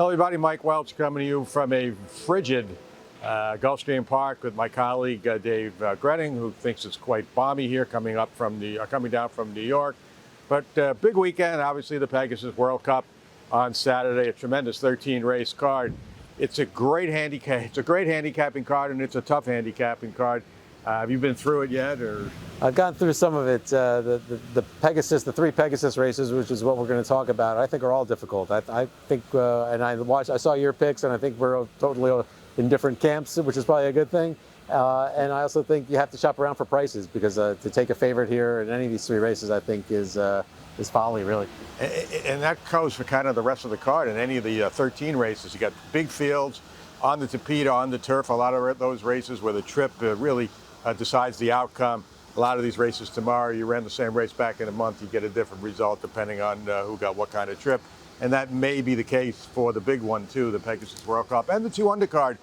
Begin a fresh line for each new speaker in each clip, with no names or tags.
Hello everybody, Mike Welch coming to you from a frigid Gulfstream Park with my colleague Dave Grening, who thinks it's quite balmy here coming down from New York. But big weekend, obviously the Pegasus World Cup on Saturday, a tremendous 13 race card. It's a great handicap. It's a great handicapping card, and it's a tough handicapping card. Have you been through it yet, or?
I've gone through some of it. The Pegasus, the 3 Pegasus races, which is what we're going to talk about, I think are all difficult. I think, and I saw your picks, and I think we're totally in different camps, which is probably a good thing. And I also think you have to shop around for prices, because to take a favorite here in any of these 3 races, I think is folly, really.
And that goes for kind of the rest of the card. In any of the 13 races, you got big fields on the Tapeta, on the turf. A lot of those races where the trip really decides the outcome. A lot of these races tomorrow, you ran the same race back in a month, you get a different result depending on who got what kind of trip. And that may be the case for the big one too, the Pegasus World Cup, and the 2 undercard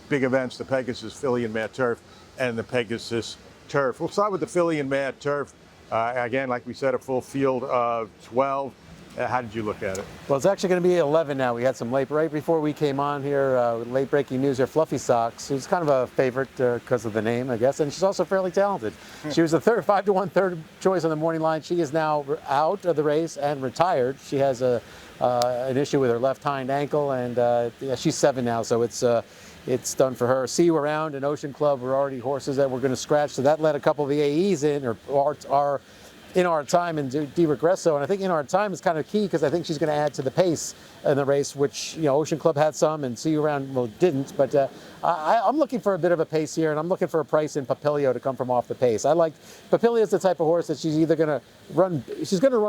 big events, the Pegasus Filly and Mare Turf and the Pegasus Turf. We'll start with the Filly and Mare Turf. Again, like we said, a full field of 12. How did you look at it?
Well, it's actually going to be 11 now. We had some right before we came on here, late breaking news here. Fluffy Socks, who's kind of a favorite because of the name, I guess, and she's also fairly talented. She was the 5-to-1 third choice on the morning line. She is now out of the race and retired. She has an issue with her left hind ankle, and yeah, she's 7 now, so it's done for her. See You Around and Ocean Club were already horses that were going to scratch, so that let a couple of the AEs in, or are in our time and de regresso. And I think in our time is kind of key, because I think she's going to add to the pace in the race, which, you know, Ocean Club had some and See You Around, well, didn't. But I'm looking for a bit of a pace here, and I'm looking for a price in Papilio to come from off the pace. I like Papilio's the type of horse that she's either going to run,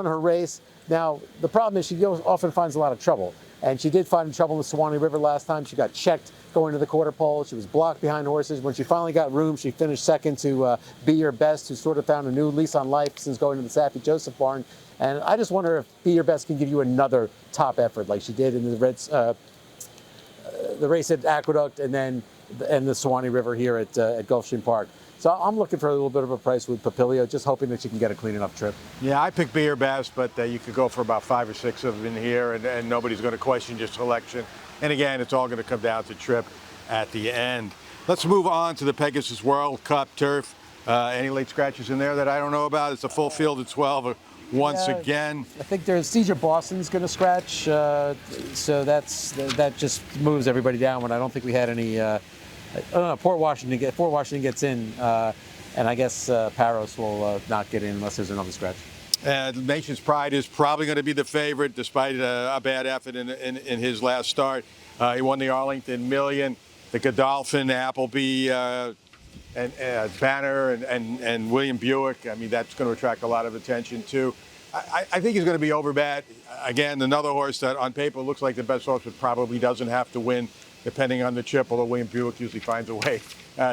her race. Now, the problem is she often finds a lot of trouble. And she did find trouble in the Swanee River last time. She got checked going to the quarter pole. She was blocked behind horses. When she finally got room, she finished second to Be Your Best, who sort of found a new lease on life since going to the Saffie Joseph barn. And I just wonder if Be Your Best can give you another top effort like she did in the race at Aqueduct and the Swanee River here at Gulfstream Park. So I'm looking for a little bit of a price with Papilio, just hoping that she can get a clean enough trip.
Yeah, I picked Be Your Best, but you could go for about 5 or 6 of them in here, and nobody's going to question your selection. And again, it's all going to come down to trip at the end. Let's move on to the Pegasus World Cup Turf. Any late scratches in there that I don't know about? It's a full field of 12 once again.
I think there's Cedar Boston's going to scratch, so that just moves everybody down when I don't think we had any. I don't know, Fort Washington gets in, and I guess Paros will not get in unless there's another scratch.
Nation's Pride is probably going to be the favorite, despite a bad effort in his last start. He won the Arlington Million, the Godolphin, Appleby, and Banner, and William Buick. I mean, that's going to attract a lot of attention too. I think he's going to be overbad. Again, another horse that on paper looks like the best horse, but probably doesn't have to win, depending on the chip, although William Buick usually finds a way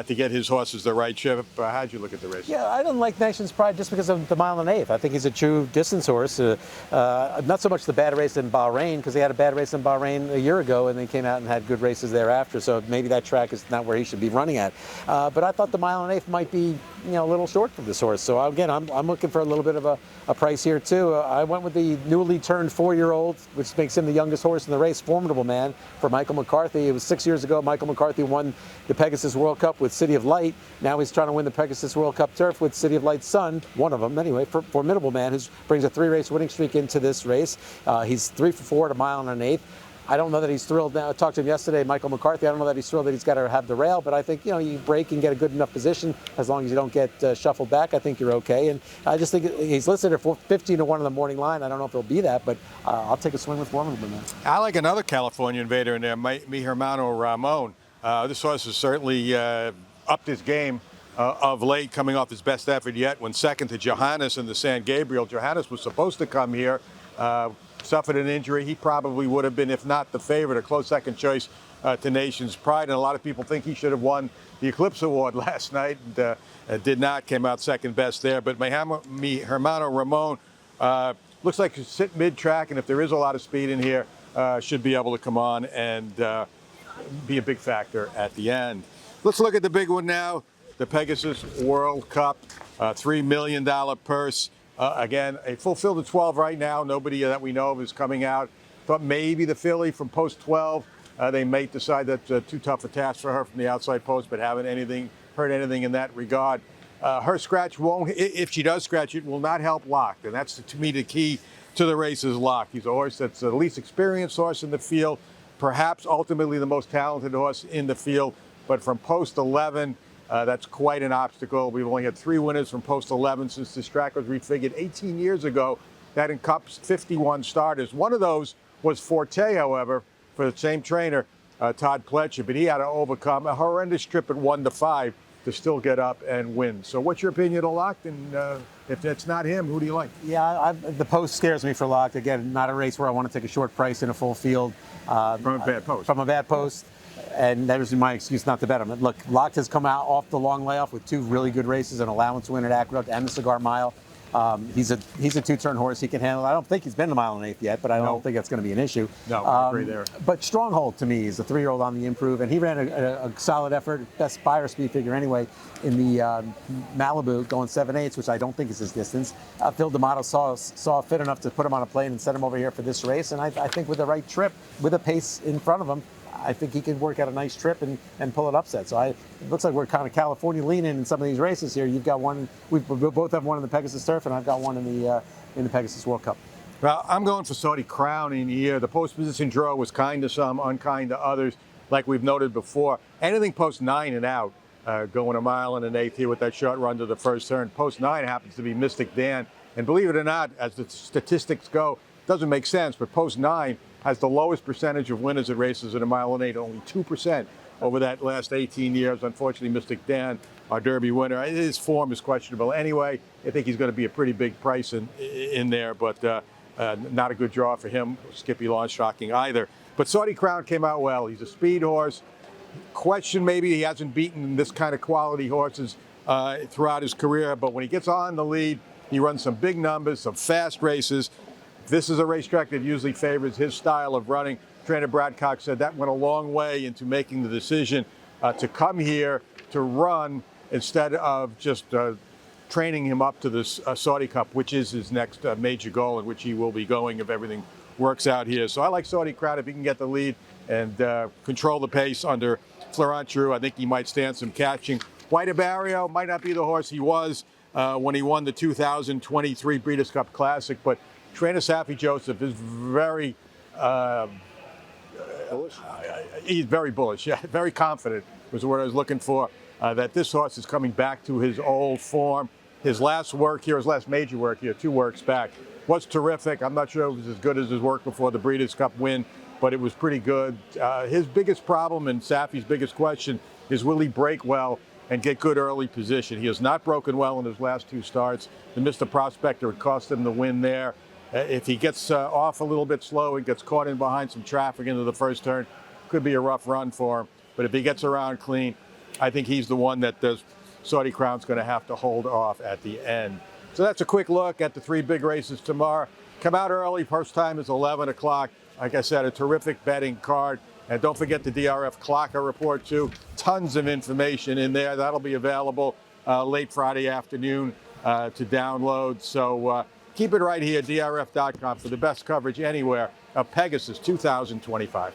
to get his horses the right chip. How'd you look at the race?
Yeah, I don't like Nation's Pride just because of the 1 1/8. I think he's a true distance horse. Not so much the bad race in Bahrain, because he had a bad race in Bahrain a year ago and then came out and had good races thereafter. So maybe that track is not where he should be running at. But I thought the 1 1/8 might be, you know, a little short for this horse. So again, I'm looking for a little bit of a price here too. I went with the newly turned 4-year-old, which makes him the youngest horse in the race, Formidable Man, for Michael McCarthy. It was 6 years ago. Michael McCarthy won the Pegasus World Cup with City of Light. Now he's trying to win the Pegasus World Cup Turf with City of Light's son, one of them anyway, Formidable Man, who brings a 3-race winning streak into this race. He's 3 for 4 at a 1 1/8. I don't know that he's thrilled now. I talked to him yesterday, Michael McCarthy. I don't know that he's thrilled that he's got to have the rail, but I think, you know, you break and get a good enough position. As long as you don't get shuffled back, I think you're okay. And I just think he's listed at 15-1 on the morning line. I don't know if he'll be that, but I'll take a swing with Formidable Man.
I like another California invader in there, Mi Hermano Ramon. This horse has certainly upped his game of late, coming off his best effort yet when second to Johannes in the San Gabriel. Johannes was supposed to come here, suffered an injury. He probably would have been, if not the favorite, a close second choice to Nation's Pride. And a lot of people think he should have won the Eclipse Award last night. And, did not, came out second best there. But Mi Hermano Ramon looks like he's sit mid-track, and if there is a lot of speed in here, should be able to come on and be a big factor at the end. Let's look at the big one now, the Pegasus World Cup, $3 million purse. Again, a full field of 12 right now. Nobody that we know of is coming out. thought maybe the filly from post 12, they may decide that's too tough a task for her from the outside post, but haven't heard anything in that regard. Her scratch won't, if she does scratch it, will not help Locked, and that's to me the key to the race is Locked. He's a horse that's the least experienced horse in the field, perhaps ultimately the most talented horse in the field, but from post 11, that's quite an obstacle. We've only had 3 winners from post 11 since this track was refigured 18 years ago. That encompassed 51 starters. One of those was Forte, however, for the same trainer, Todd Pletcher, but he had to overcome a horrendous trip at 1-5 to still get up and win. So what's your opinion of Locked? And if it's not him, who do you like?
Yeah, the post scares me for Locked. Again, not a race where I want to take a short price in a full field.
From a bad post.
From a bad post. And that was my excuse not to bet him. Look, Locked has come out off the long layoff with 2 really good races, an allowance win at Aqueduct and the Cigar Mile. He's a 2-turn horse. He can handle it. I don't think he's been a mile and 1/8 yet, but I don't think that's going to be an issue.
No, I agree there.
But Stronghold to me is a 3-year-old on the improve, and he ran a solid effort, best buyer speed figure anyway, in the Malibu, going 7/8, which I don't think is his distance. Phil D'Amato saw fit enough to put him on a plane and send him over here for this race, and I think with the right trip, with a pace in front of him, I think he can work out a nice trip and pull it upset. So it looks like we're kind of California leaning in some of these races here. You've got one, we both have one in the Pegasus Turf, and I've got one in the Pegasus World Cup.
Well, I'm going for Saudi Crown in here. The post position draw was kind to some, unkind to others, like we've noted before. Anything post 9 and out, going 1 mile and 1/8 here with that short run to the first turn. Post 9 happens to be Mystic Dan. And believe it or not, as the statistics go, doesn't make sense, but post 9 has the lowest percentage of winners at races at 1 mile and 1/8, only 2% over that last 18 years. Unfortunately, Mystic Dan, our Derby winner, his form is questionable anyway. I think he's going to be a pretty big price in there, but not a good draw for him. Skippy Lawn shocking either. But Saudi Crown came out well. He's a speed horse. Question maybe he hasn't beaten this kind of quality horses throughout his career, but when he gets on the lead, he runs some big numbers, some fast races. This is a racetrack that usually favors his style of running. Trainer Brad Cox said that went a long way into making the decision to come here to run instead of just training him up to this Saudi Cup, which is his next major goal, in which he will be going if everything works out here. So I like Saudi Crown if he can get the lead and control the pace under Florent True. I think he might stand some catching. White Barrio might not be the horse he was when he won the 2023 Breeders' Cup Classic, but trainer Safi Joseph is very bullish. He's very bullish, yeah, very confident was the word I was looking for, that this horse is coming back to his old form. His last work here, his last major work here, 2 works back, was terrific. I'm not sure it was as good as his work before the Breeders' Cup win, but it was pretty good. His biggest problem and Safi's biggest question is, will he break well and get good early position? He has not broken well in his last 2 starts. The Mr. Prospector, it cost him the win there. If he gets off a little bit slow and gets caught in behind some traffic into the first turn, could be a rough run for him. But if he gets around clean, I think he's the one that Saudi Crown's going to have to hold off at the end. So that's a quick look at the 3 big races tomorrow. Come out early. First time is 11 o'clock. Like I said, a terrific betting card. And don't forget the DRF Clocker report, too. Tons of information in there. That'll be available late Friday afternoon to download. So keep it right here, DRF.com, for the best coverage anywhere of Pegasus 2025.